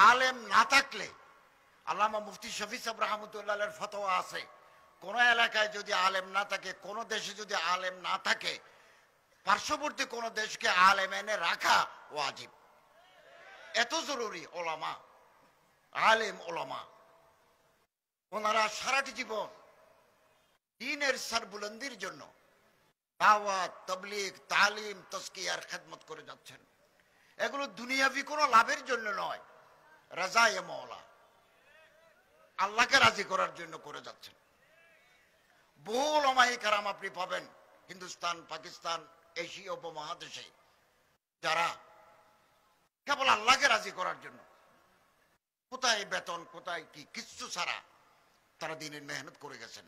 আলেম না থাকলে, আল্লামা মুফতি শফি সাহেব রাহমাতুল্লাহর ফতোয়া আছে, কোন এলাকায় যদি আলেম না থাকে, কোন দেশে যদি আলেম না থাকে, পার্শ্ববর্তী কোন দেশকে আলেম এনে রাখা ওয়াজিব। এত জরুরি ওলামা, আলেম ওলামা। ওনারা সারাটি জীবন দ্বীনের সরবুলন্দির জন্য দাওয়াত, তাবলীগ, তালিম, তাজকিয়ার খেদমত করে যাচ্ছেন। এগুলো দুনিয়াবি কোনো লাভের জন্য নয়, রাজায়ে মওলা, আল্লাহকে রাজি করার জন্য করে যাচ্ছেন। বহু উলামায়ে কেরাম আপনি পাবেন হিন্দুস্তান, পাকিস্তান, এশীয় উপমহাদেশে, যারা কেবল আল্লাহকে রাজি করার জন্য, কোথায় বেতন, কোথায় কি, কিচ্ছু ছাড়া তারা দিনের মেহনত করে গেছেন।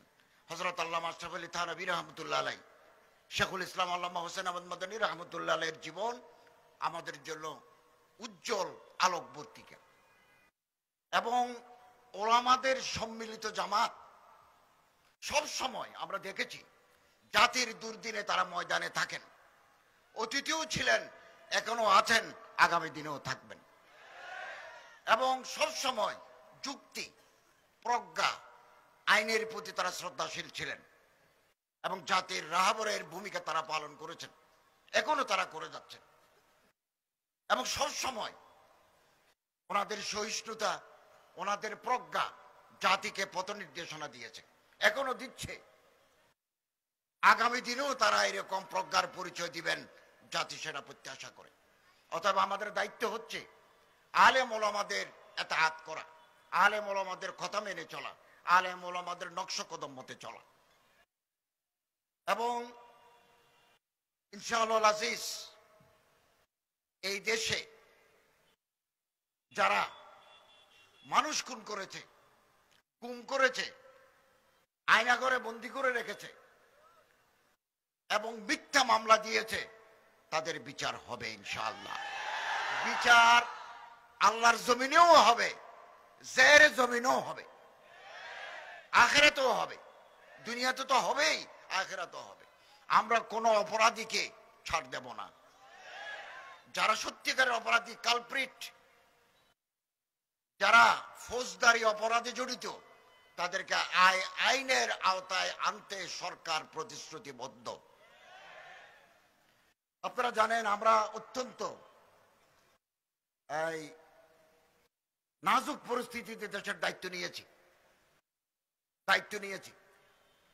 হযরত আল্লামা আশরাফ আলী থানভী রাহমাতুল্লাহ আলাইহি, শেখুল ইসলাম আল্লামা হোসেন আহমদ মাদানী রাহমাতুল্লাহ আলাইহির জীবন আমাদের জন্য উজ্জ্বল আলোকবর্তিকা। এবং ওলামাদের সম্মিলিত জামাত সব সময় আমরা দেখেছি জাতির দুর্দিনে তারা ময়দানে থাকেন, অতীতেও ছিলেন, এখনো আছেন, আগামী দিনেও থাকবেন। এবং সব সময় যুক্তি, প্রজ্ঞা, আইনের প্রতি তারা শ্রদ্ধাশীল ছিলেন এবং জাতির রাহবরের ভূমিকা তারা পালন করেছেন, এখনো তারা করে যাচ্ছেন। এবং সব সময় ওনাদের সহিষ্ণুতা, ওনাদের প্রজ্ঞা জাতিকে পথ নির্দেশনা দিয়েছে, এখনো দিচ্ছে, আগামী দিনেও তারা এরকম প্রজ্ঞার পরিচয় দিবেন, জাতি সেটা প্রত্যাশা করে। অতএব আমাদের দায়িত্ব হচ্ছে আলেম ওলামাদের ইতাআত করা, আলেম ওলামাদের কথা মেনে চলা, আলেম ওলামাদের নকশ কদম মতে চলা। এবং ইনশাআল্লাহ আজিজ, এই দেশে যারা মানুষ খুন করেছে, গুম করেছে, আয়নাঘরে বন্দি করে রেখেছে এবং মিথ্যা মামলা দিয়েছে, তাদের বিচার হবে ইনশাআল্লাহ। বিচার আল্লাহর জমিনেও হবে, জের জমিনেও হবে, আখিরাতেও হবে। দুনিয়াতে তো হবেই, আখিরাতেও হবে। আমরা কোন অপরাধীকে ছাড় দেব না। যারা সত্যিকারের অপরাধী, কালপ্রিট, যারা ফৌজদারি অপরাধে জড়িত, তাদেরকে আইনের আওতায় আনতে সরকার প্রতিশ্রুতিবদ্ধ। আপনারা জানেন আমরা অত্যন্ত নাজুক পরিস্থিতিতে দেশের দায়িত্ব নিয়েছি।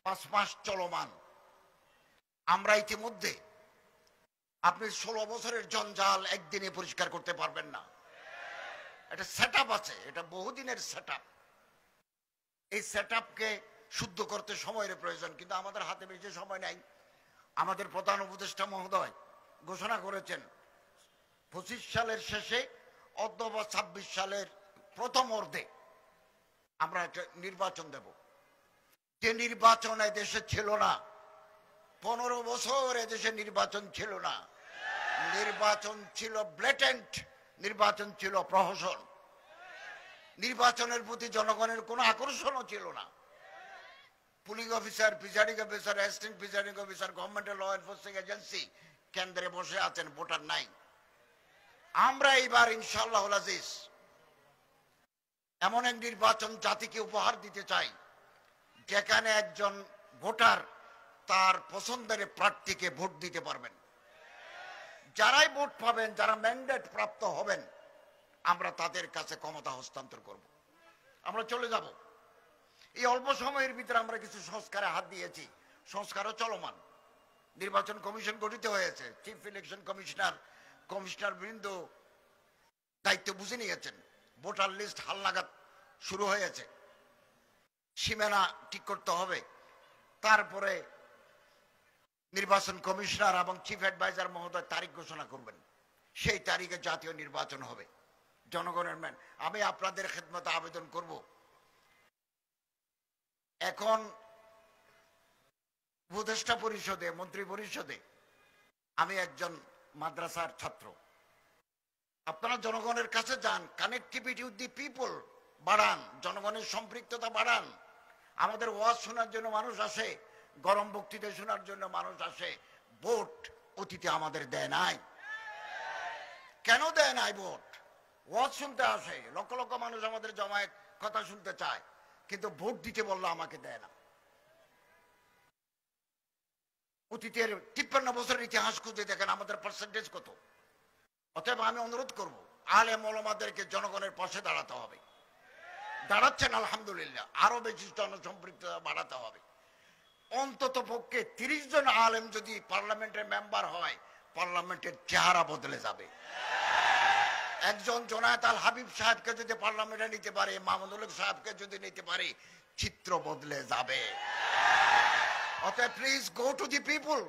5 মাস চলমান। আমরা ইতিমধ্যে, আপনি 16 বছরের জঞ্জাল একদিনে পরিষ্কার করতে পারবেন না। এটা সেটআপ আছে, এটা বহুদিনের সেটআপ। এই সেটআপকে শুদ্ধ করতে সময়ের প্রয়োজন, কিন্তু আমাদের হাতে বেশি সময় নাই। আমাদের প্রধান উপদেষ্টা মহোদয় ঘোষণা করেছেন 25 সালের শেষে অথবা 26 সালের প্রথম অর্ধে আমরা একটা নির্বাচন দেব। যে নির্বাচন এদেশে ছিল না, 15 বছর এদেশে নির্বাচন ছিল না। নির্বাচন ছিল ব্লেটেন্ট, নির্বাচন ছিল প্রহসন, নির্বাচনের প্রতি জনগণের কোনো আকর্ষণও ছিল না। Police officer, presiding officer, assistant presiding officer, গভর্নমেন্টের ল এনফোর্সিং এজেন্সি কেন্দ্রে বসে আছেন, ভোটার নাই। আমরা এইবার ইনশাআল্লাহ আজিজ এমন এক নির্বাচন জাতিকে উপহার দিতে চাই, যেখানে একজন ভোটার তার পছন্দের প্রার্থীকে ভোট দিতে পারবেন। যারাই ভোট পাবেন, যারা ম্যান্ডেট প্রাপ্ত হবেন, আমরা তাদের কাছে ক্ষমতা হস্তান্তর করব। আমরা চলে যাব। এই অল্প সময়ের ভিতরে আমরা কিছু সংস্কারে হাত দিয়েছি, সংস্কারও চলমান। নির্বাচন কমিশন গঠিত হয়েছে, চিফ ইলেকশন কমিশনার বৃন্দ দায়িত্ব বুঝে নিয়েছেন। ভোটার লিস্ট হালনাগাদ শুরু হয়েছে, সীমানা ঠিক করতে হবে। তারপরে নির্বাচন কমিশনার এবং চিফ অ্যাডভাইজার মহোদয় তারিখ ঘোষণা করবেন, সেই তারিখে জাতীয় নির্বাচন হবে। জনগণের আমি আপনাদের খেদমতে আবেদন করব, এখন উপদেষ্টা পরিষদে, মন্ত্রী পরিষদে আমি একজন মাদ্রাসার ছাত্র। আপনারা জনগণের কাছে যান, কানেক্টিভিটি উইথ দি পিপল বাড়ান, জনগণের সম্পৃক্ততা বাড়ান। আমাদের ওয়াজ শোনার জন্য মানুষ আসে, গরম বক্তৃতা শোনার জন্য মানুষ আসে। ভোট অতীতে আমাদের দেয় নাই। কেন দেয় নাই ভোট? ওয়াজ শুনতে আসে, লক্ষ লক্ষ মানুষ আমাদের জমায়েত কথা শুনতে চায়, কিন্তু ভোট দিতে বললে আমাকে দেয় না। অতীতের 53 বছরের ইতিহাস খুঁজে দেখেন আমাদের পার্সেন্টেজ কত। অতএব আমি অনুরোধ করব, আলেম ওলামাদেরকে জনগণের পাশে দাঁড়াতে হবে। দাঁড়াচ্ছেন আলহামদুলিল্লাহ, আরো বেশি জনসম্পৃক্ততা বাড়াতে হবে। অন্তত পক্ষে 30 জন আলেম যদি পার্লামেন্টের মেম্বার হয়, পার্লামেন্টের চেহারা বদলে যাবে। একজন জোনায়েত আল হাবিব সাহেবকে যদি পার্লামেন্টে নিতে পারে, মাহমুদুল হক সাহেবকে যদি নিতে পারে, চিত্র বদলে যাবে। অতএব please go to the people,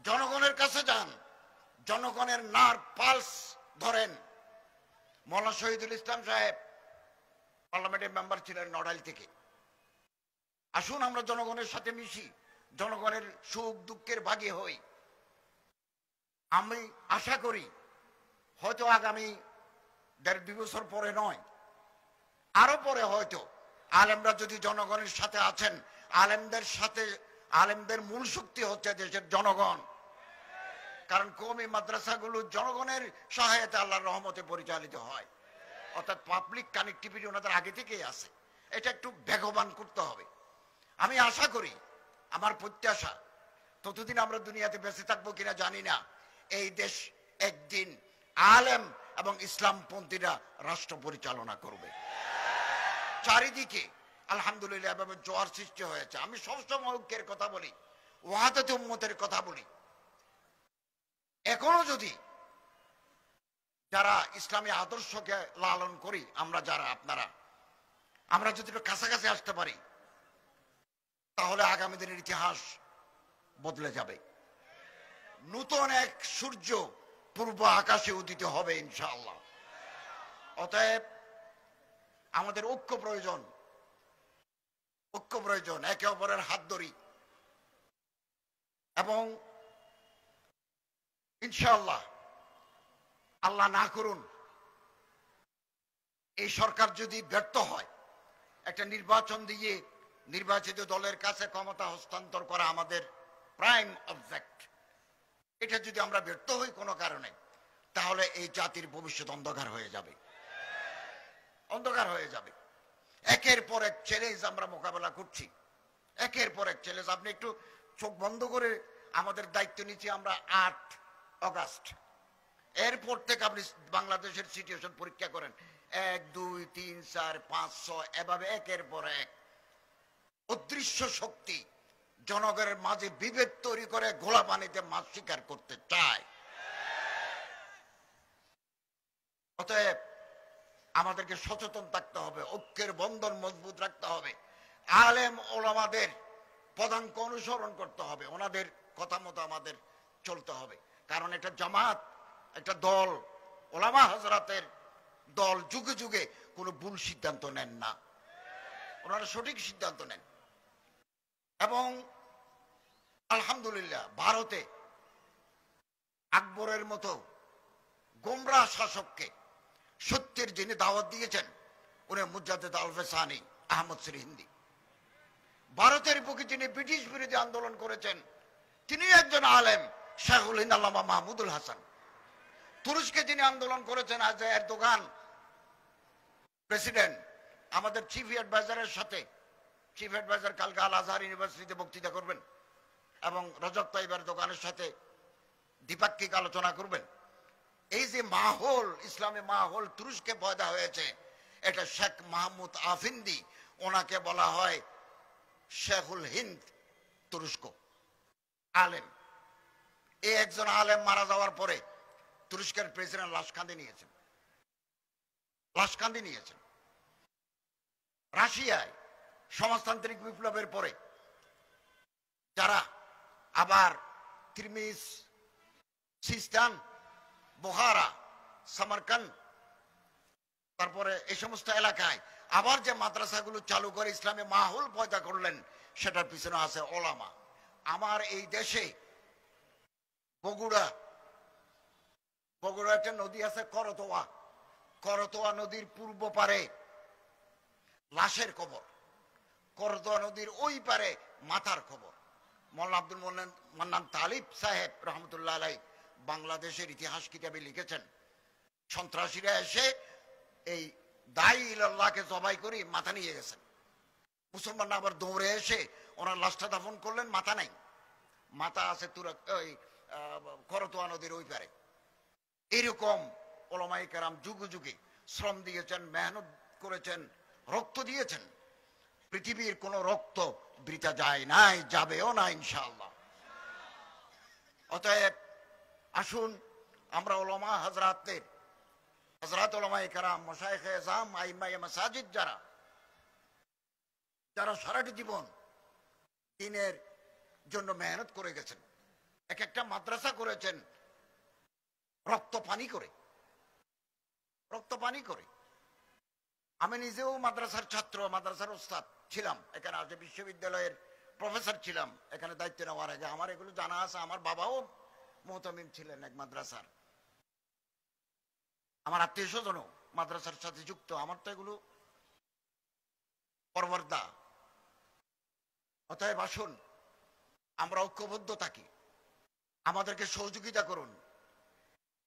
জনগণের কাছে যান, জনগণের নার্ভ পালস ধরেন। মৌলানা শহীদুল ইসলাম সাহেব পার্লামেন্টের মেম্বার ছিলেন নড়াইল থেকে। আসুন আমরা জনগণের সাথে মিশি, জনগণের সুখ দুঃখের ভাগী হই। আমি আশা করি হয়তো আগামী 1.5-2 বছর পরে নয়, আরো পরে হয়তো আলেমরা যদি জনগণের সাথে আছেন, আলেমদের সাথে, আলেমদের মূল শক্তি হচ্ছে দেশের জনগণ। কারণ কওমি মাদ্রাসাগুলো জনগণের সহায়তা আল্লাহর রহমতে পরিচালিত হয়, অর্থাৎ পাবলিক কানেক্টিভিটি ওনাদের আগে থেকেই আছে। এটা একটু বেগবান করতে হবে। আমি আশা করি, আমার প্রত্যাশা, ততদিন আমরা দুনিয়াতে বেঁচে থাকবো কিনা জানি না, এই দেশ একদিন আলেম এবং ইসলামপন্থীরা রাষ্ট্র পরিচালনা করবে। চারিদিকে আলহামদুলিল্লাহ এভাবে জোয়ার সৃষ্টি হয়েছে। আমি সবসময় ঐক্যের কথা বলি, ওয়াহাদাতে উম্মতের কথা বলি। এখনো যদি যারা ইসলামী আদর্শকে লালন করি, আমরা যারা, আপনারা, আমরা যদি একটু কাছাকাছি আসতে পারি, তাহলে আগামী দিনের ইতিহাস বদলে যাবে। নূতন এক সূর্য পূর্ব আকাশে উদিত হবে ইনশাআল্লাহ। অতএব আমাদের ঐক্য প্রয়োজন, ঐক্য প্রয়োজন, একে অপরের হাত ধরি এবং ইনশাআল্লাহ আল্লাহ না করুন এই সরকার যদি ব্যর্থ হয়, একটা নির্বাচন দিয়ে নির্বাচিত দলের কাছে ক্ষমতা হস্তান্তর করা আমাদের প্রাইম অবজেক্ট, এটা যদি আমরা ব্যর্থ হই কোনো কারণে, তাহলে এই জাতির ভবিষ্যৎ অন্ধকার হয়ে যাবে, অন্ধকার হয়ে যাবে। একের পর এক চ্যালেঞ্জ আমরা মোকাবেলা করছি, একের পর এক চ্যালেঞ্জ। আপনি একটু চোখ বন্ধ করে আমাদের দায়িত্ব নিচ্ছি আমরা 8 অগাস্ট, এরপর থেকে আপনি বাংলাদেশের সিচুয়েশন পরীক্ষা করেন। 1, 2, 3, 4, 5, 6 এভাবে একের পর এক অদৃশ্য শক্তি জনগণের মাঝে বিভেদ তৈরি করে ঘোলা পানিতে মাছ শিকার করতে চায়। অতএব আমাদেরকে সচেতন থাকতে হবে, ঐক্যের বন্ধন মজবুত রাখতে হবে, আলেম ওলামাদের পদাঙ্ক অনুসরণ করতে হবে, ওনাদের কথা মতো আমাদের চলতে হবে। কারণ এটা জামাত, একটা দল, ওলামা হযরতের দল যুগে যুগে কোনো ভুল সিদ্ধান্ত নেন না, ওনারা সঠিক সিদ্ধান্ত নেন। এবং আলহামদুলিল্লাহ ভারতে আকবরের মতো গোমরাহ শাসককে সত্যের যিনি দাওয়াত দিয়েছেন, উনি মুজাদ্দেদ আল-ফেসানি আহমদ সিরহিন্দি। ভারতের বুকে যিনি ব্রিটিশ বিরোধী আন্দোলন করেছেন, তিনি একজন আলেম, শেখুল হিন্দ আল্লামা মাহমুদুল হাসান। তুরস্কে যিনি আন্দোলন করেছেন, আজ এরদোগান প্রেসিডেন্ট, আমাদের চিফ অ্যাডভাইজারের সাথে, চিফ অ্যাডভাইজার কালকে আল আজহার ইউনিভার্সিটিতে বক্তৃতা করবেন এবং রজব তাইয়িব এরদোগানের সাথে দ্বিপাক্ষিক আলোচনা করবেন। এই যে মাহৌল, ইসলামী মাহৌল তুরস্কে পয়দা হয়েছে, এটা শেখ মাহমুদ আফিন্দি, ওনাকে বলা হয় শেখুল হিন্দ তুরস্ক, আলেম। এই একজন আলেম মারা যাওয়ার পরে তুরস্কের প্রেসিডেন্ট লাশকান্দি নিয়েছেন, লাশকান্দি নিয়েছেন। রাশিয়ায় সমাজতান্ত্রিক বিপ্লবের পরে যারা আবার তিরমিজ, সিস্তান, বুখারা, সামারকান্দ, তারপরে এই সমস্ত এলাকায় আবার যে মাদ্রাসাগুলো চালু করে ইসলামী মাহৌল পয়দা করলেন, সেটার পিছনে আছে ওলামা। আমার এই দেশে বগুড়া, বগুড়া একটা নদী আছে করতোয়া, করতোয়া নদীর পূর্ব পারে লাশের কবর, করতোয়া নদীর ওই পারে মাথার খবর। মৌলানা আব্দুল মান্নান তালিব সাহেব রহমতুল্লাহ আলাইহি বাংলাদেশের ইতিহাস কিতাবে লিখেছেন, সন্ত্রাসীরা এসে এই দাই ইলাল্লাহকে জবাই করে মাথা নিয়ে গেছেন। মুসলমান আবার দৌড়ে এসে ওনার লাশটা দাফন করলেন, মাথা নাই, মাথা আছে ওই করতোয়া নদীর ওই পারে। এরকম ওলামায়ে কেরাম যুগে যুগে শ্রম দিয়েছেন, মেহনত করেছেন, রক্ত দিয়েছেন। পৃথিবীর কোন রক্ত বৃথা যায় নাই, যাবেও না ইনশাআল্লাহ। অতএব আসুন আমরা ওলামা হযরতদের, হযরত ওলামায়ে কেরাম, মাশায়েখে আযম, আইম্মায়ে মাসাজিদ যারা সারাটি জীবন দ্বীনের জন্য মেহনত করে গেছেন, এক একটা মাদ্রাসা করেছেন রক্ত পানি করে, রক্ত পানি করে। আমি নিজেও মাদ্রাসার ছাত্র, মাদ্রাসার ওস্তাদ ছিলাম, এখানে আজ বিশ্ববিদ্যালয়ের প্রফেসর ছিলাম। এখানে দায়িত্ব নেওয়ার আগে আমার এগুলো জানা আছে। আমার বাবাও মুতামিম ছিলেন এক মাদ্রাসার, আমার আত্মীয় স্বজনও মাদ্রাসার সাথে যুক্ত। আমার তো এগুলো পরবর্দা। অতএব আসুন আমরা ঐক্যবদ্ধ থাকি, আমাদেরকে সহযোগিতা করুন,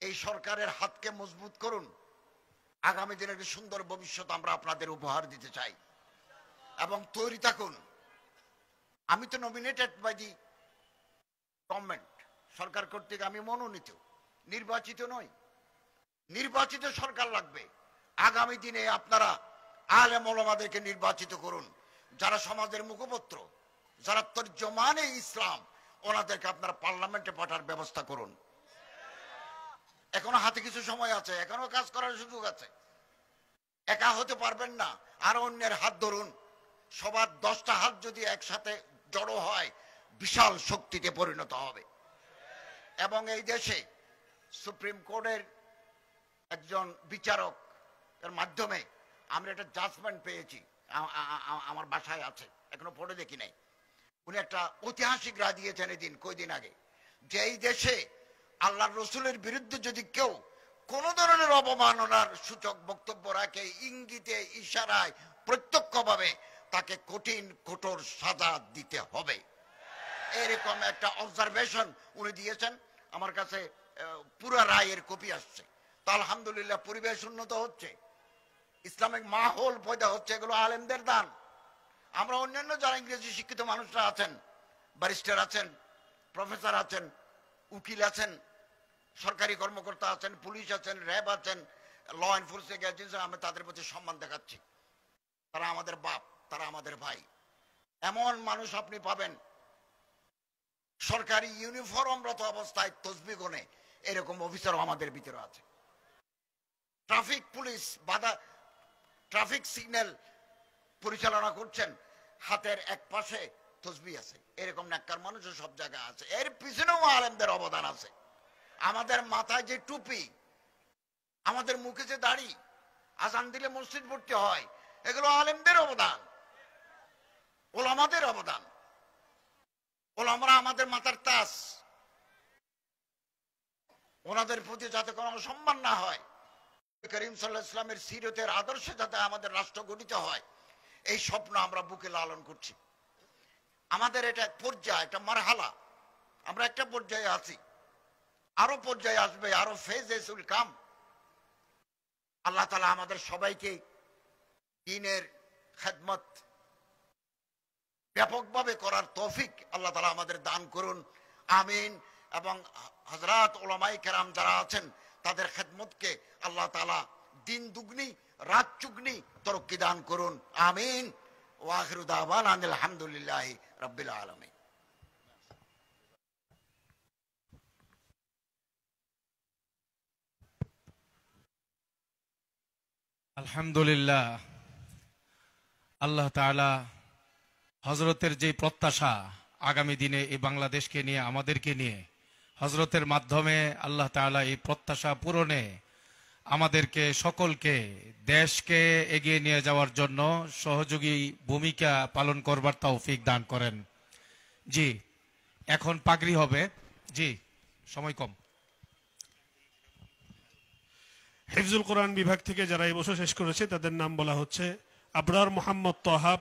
এই সরকারের হাতকে মজবুত করুন। আগামী দিনের একটি সুন্দর ভবিষ্যৎ আমরা আপনাদের উপহার দিতে চাই এবং তৈরি থাকুন। আমি তো নমিনেটেড বাই দি গভর্নমেন্ট, সরকার কর্তৃক আমি মনোনীত, নির্বাচিত নই। নির্বাচিত সরকার লাগবে। আগামী দিনে আপনারা আলেম ওলামাদেরকে নির্বাচিত করুন, যারা সমাজের মুখপত্র, যারা তর্জমানে ইসলাম, ওনাদেরকে আপনারা পার্লামেন্টে পাঠার ব্যবস্থা করুন। এখনো হাতে কিছু সময় আছে, এখনো কাজ করার সুযোগ আছে। একা হতে পারবেন না, আরো অন্যের হাত ধরুন। সবার 10টা হাত যদি একসাথে জড়ো হয়, বিশাল শক্তিতে পরিণত হবে। এবং এই দেশে সুপ্রিম কোর্টের একজন বিচারক এর মাধ্যমে আমরা একটা জাজমেন্ট পেয়েছি, আমার বাসায় আছে, এখনো পড়ে দেখি নাই। উনি একটা ঐতিহাসিক রায় দিয়েছেন এদিন, কয়দিন আগে, যে এই দেশে আল্লাহর রসুলের বিরুদ্ধে যদি কেউ কোন ধরনের অবমাননার সূচক বক্তব্য রাখে, ইঙ্গিতে, ইশারায়, প্রত্যক্ষভাবে, তাকে কঠিন কঠোর সাজা দিতে হবে। এরকম একটা অবজারভেশন উনি দিয়েছেন। আমার কাছে পুরো রায়ের কপি আসছে। তো আলহামদুলিল্লাহ পরিবেশ উন্নত হচ্ছে, ইসলামিক মাহৌল পয়দা হচ্ছে, এগুলো আলেমদের দান। আমরা অন্যান্য যারা ইংরেজি শিক্ষিত মানুষরা আছেন, ব্যারিস্টার আছেন, প্রফেসর আছেন, উকিল আছেন, সরকারি কর্মকর্তা আছেন, পুলিশ আছেন, র্যাব আছেন, ল এনফোর্সিং এজেন্সি, আমরা তাদের প্রতি সম্মান দেখাচ্ছি। তারা আমাদের বাপ, তারা আমাদের ভাই। এমন মানুষ আপনি পাবেন সরকারি ইউনিফর্মরত অবস্থায় তসবিহ গোনে, এরকম অফিসারও আমাদের ভিতরে আছে। ট্রাফিক পুলিশ ট্রাফিক সিগন্যাল পরিচালনা করছেন, হাতের এক পাশে তসবিহ আছে। এরকম নেককার মানুষও সব জায়গায় আছে। এর পিছনেও আলেমদের অবদান আছে। আমাদের মাথায় যে টুপি, আমাদের মুখে যে দাড়ি, আজান দিলে মসজিদ ভর্তি হয়, এগুলো আলেমদের অবদান, ওলামাদের অবদান। ওলামারা আমাদের মাথার তাজ, ওনাদের প্রতি যাতে কোনো অসম্মান না হয়, করিম সাল্লাল্লাহু আলাইহি ওয়াসাল্লামের সিরতের আদর্শে যাতে আমাদের রাষ্ট্র গঠিত হয়, এই স্বপ্ন আমরা বুকে লালন করছি। আমাদের এটা এক পর্যায়, একটা মারহালা। আমরা একটা পর্যায়ে আছি, আরো পর্যায়ে আসবে, আরো ফেজেস উইল কাম। আল্লাহ তাআলা আমাদের সবাইকে দ্বীনের খেদমত ব্যাপকভাবে করার তৌফিক আল্লাহ তাআলা আমাদের দান করুন, আমিন। এবং হযরত উলামায়ে কেরাম যারা আছেন, তাদের খেদমতকে আল্লাহ তাআলা দিন দুগনি রাত চুগনি তরক্কি দান করুন, আমিন। ওয়া আখিরু দাওয়ানা আলহামদুলিল্লাহি রাব্বিল আলামিন। আলহামদুলিল্লাহ। আল্লাহ তাআলা হযরতের যে প্রত্যাশা আগামী দিনে এই বাংলাদেশকে নিয়ে, আমাদেরকে নিয়ে, হযরতের মাধ্যমে আল্লাহ তাআলা এই প্রত্যাশা পূরণে আমাদেরকে সকলকে, দেশকে এগিয়ে নিয়ে যাওয়ার জন্য সহযোগী ভূমিকা পালন করবার তৌফিক দান করেন। জি, এখন পাগড়ি হবে। জি, সময় কম। হিফজুল কোরআন বিভাগ থেকে যারা এই বছর শেষ করেছে তাদের নাম বলা হচ্ছে আবরার মোহাম্মদ তহাব,